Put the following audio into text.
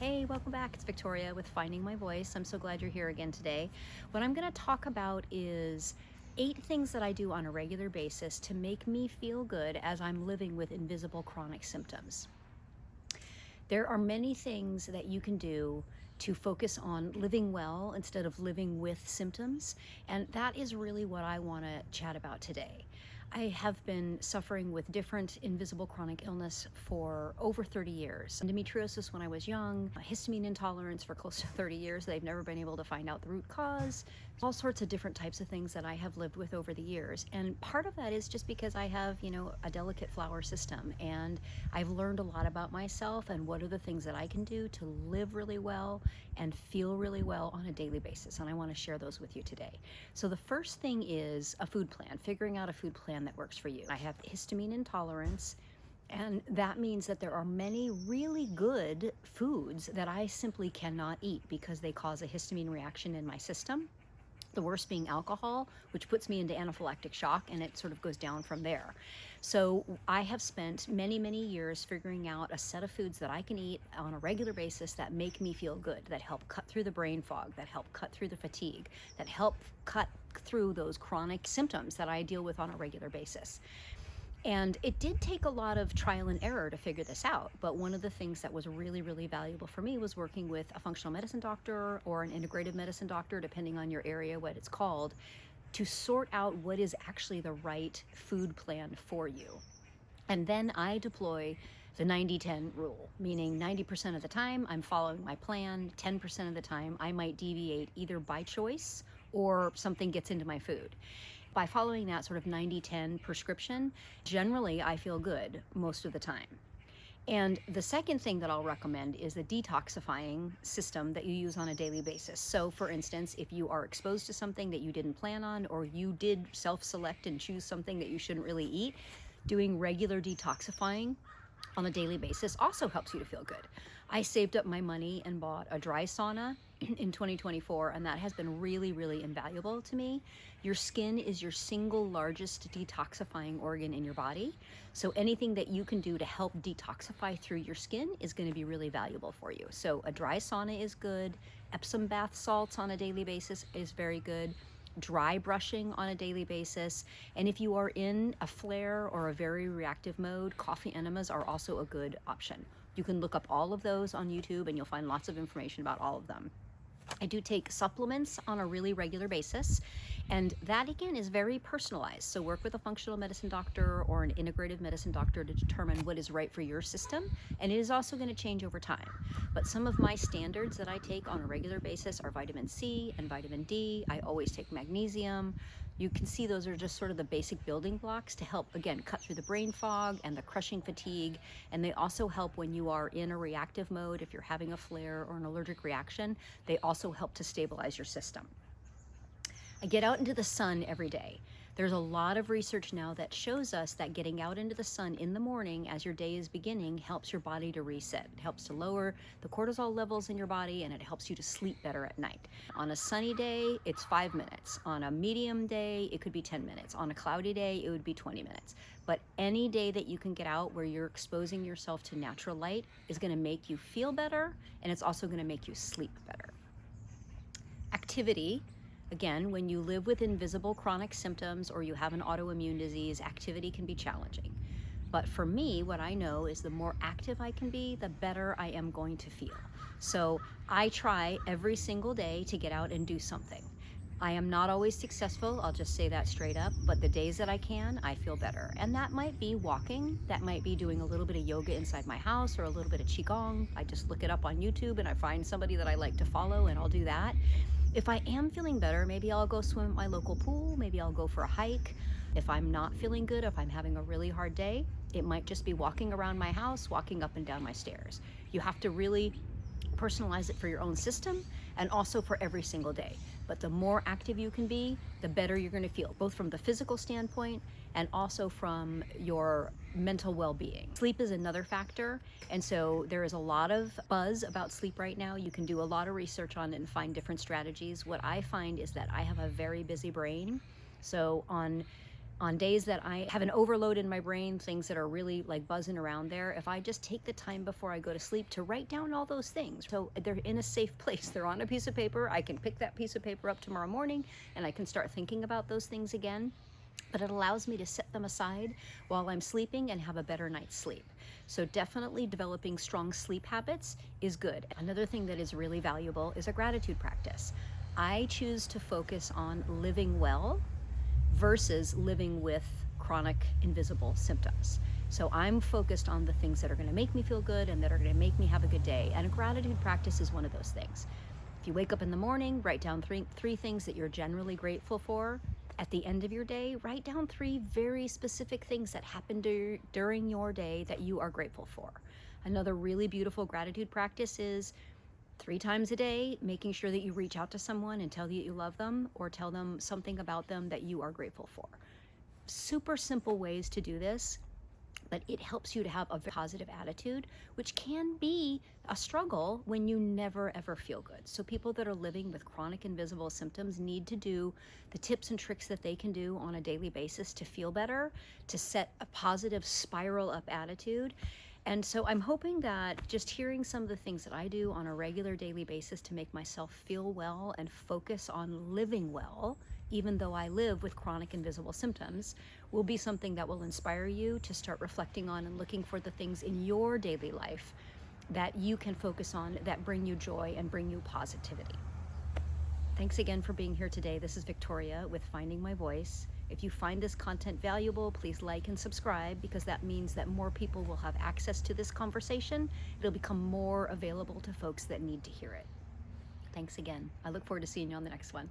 Hey, welcome back. It's Victoria with Finding My Voice. I'm so glad you're here again today. What I'm going to talk about is 8 things that I do on a regular basis to make me feel good as I'm living with invisible chronic symptoms. There are many things that you can do to focus on living well instead of living with symptoms, and that is really what I want to chat about today. I have been suffering with different invisible chronic illness for over 30 years. Endometriosis when I was young, histamine intolerance for close to 30 years. They've never been able to find out the root cause. All sorts of different types of things that I have lived with over the years. And part of that is just because I have, a delicate flower system, and I've learned a lot about myself and what are the things that I can do to live really well and feel really well on a daily basis. And I want to share those with you today. So the first thing is a food plan, figuring out a food plan that works for you. I have histamine intolerance, and that means that there are many really good foods that I simply cannot eat because they cause a histamine reaction in my system. The worst being alcohol, which puts me into anaphylactic shock, and it sort of goes down from there. So I have spent many, many years figuring out a set of foods that I can eat on a regular basis that make me feel good, that help cut through the brain fog, that help cut through the fatigue, that help cut through those chronic symptoms that I deal with on a regular basis. And it did take a lot of trial and error to figure this out. But one of the things that was really, really valuable for me was working with a functional medicine doctor or an integrative medicine doctor, depending on your area, what it's called, to sort out what is actually the right food plan for you. And then I deploy the 90-10 rule, meaning 90% of the time I'm following my plan, 10% of the time I might deviate either by choice or something gets into my food. By following that sort of 90-10 prescription, generally I feel good most of the time. And the second thing that I'll recommend is the detoxifying system that you use on a daily basis. So for instance, if you are exposed to something that you didn't plan on, or you did self-select and choose something that you shouldn't really eat, doing regular detoxifying on a daily basis also helps you to feel good. I saved up my money and bought a dry sauna in 2024, and that has been really, really invaluable to me. Your skin is your single largest detoxifying organ in your body. So anything that you can do to help detoxify through your skin is going to be really valuable for you. So a dry sauna is good. Epsom bath salts on a daily basis is very good. Dry brushing on a daily basis. And if you are in a flare or a very reactive mode, coffee enemas are also a good option. You can look up all of those on YouTube and you'll find lots of information about all of them. I do take supplements on a really regular basis, and that again is very personalized. So work with a functional medicine doctor or an integrative medicine doctor to determine what is right for your system, and it is also going to change over time. But some of my standards that I take on a regular basis are vitamin C and vitamin D. I always take magnesium. You can see those are just sort of the basic building blocks to help, again, cut through the brain fog and the crushing fatigue. And they also help when you are in a reactive mode, if you're having a flare or an allergic reaction, they also help to stabilize your system. I get out into the sun every day. There's a lot of research now that shows us that getting out into the sun in the morning as your day is beginning helps your body to reset. It helps to lower the cortisol levels in your body, and it helps you to sleep better at night. On a sunny day, it's 5 minutes. On a medium day, it could be 10 minutes. On a cloudy day, it would be 20 minutes. But any day that you can get out where you're exposing yourself to natural light is going to make you feel better, and it's also going to make you sleep better. Activity. Again, when you live with invisible chronic symptoms or you have an autoimmune disease, activity can be challenging. But for me, what I know is the more active I can be, the better I am going to feel. So I try every single day to get out and do something. I am not always successful, I'll just say that straight up, but the days that I can, I feel better. And that might be walking, that might be doing a little bit of yoga inside my house or a little bit of Qigong. I just look it up on YouTube and I find somebody that I like to follow and I'll do that. If I am feeling better, maybe I'll go swim at my local pool, maybe I'll go for a hike. If I'm not feeling good, if I'm having a really hard day, it might just be walking around my house, walking up and down my stairs. You have to really personalize it for your own system and also for every single day. But the more active you can be, the better you're going to feel, both from the physical standpoint and also from your mental well-being. Sleep is another factor, and so there is a lot of buzz about sleep right now. You can do a lot of research on it and find different strategies. What I find is that I have a very busy brain, so on On days that I have an overload in my brain, things that are really like buzzing around there, if I just take the time before I go to sleep to write down all those things, so they're in a safe place, they're on a piece of paper, I can pick that piece of paper up tomorrow morning and I can start thinking about those things again. But it allows me to set them aside while I'm sleeping and have a better night's sleep. So definitely developing strong sleep habits is good. Another thing that is really valuable is a gratitude practice. I choose to focus on living well versus living with chronic invisible symptoms. So I'm focused on the things that are going to make me feel good and that are going to make me have a good day. And a gratitude practice is one of those things. If you wake up in the morning, write down three things that you're generally grateful for. At the end of your day, write down 3 very specific things that happened during your day that you are grateful for. Another really beautiful gratitude practice is 3 times a day, making sure that you reach out to someone and tell that you love them or tell them something about them that you are grateful for. Super simple ways to do this, but it helps you to have a very positive attitude, which can be a struggle when you never ever feel good. So people that are living with chronic invisible symptoms need to do the tips and tricks that they can do on a daily basis to feel better, to set a positive spiral up attitude. And so I'm hoping that just hearing some of the things that I do on a regular daily basis to make myself feel well and focus on living well, even though I live with chronic invisible symptoms, will be something that will inspire you to start reflecting on and looking for the things in your daily life that you can focus on that bring you joy and bring you positivity. Thanks again for being here today. This is Victoria with Finding My Voice. If you find this content valuable, please like and subscribe, because that means that more people will have access to this conversation. It'll become more available to folks that need to hear it. Thanks again. I look forward to seeing you on the next one.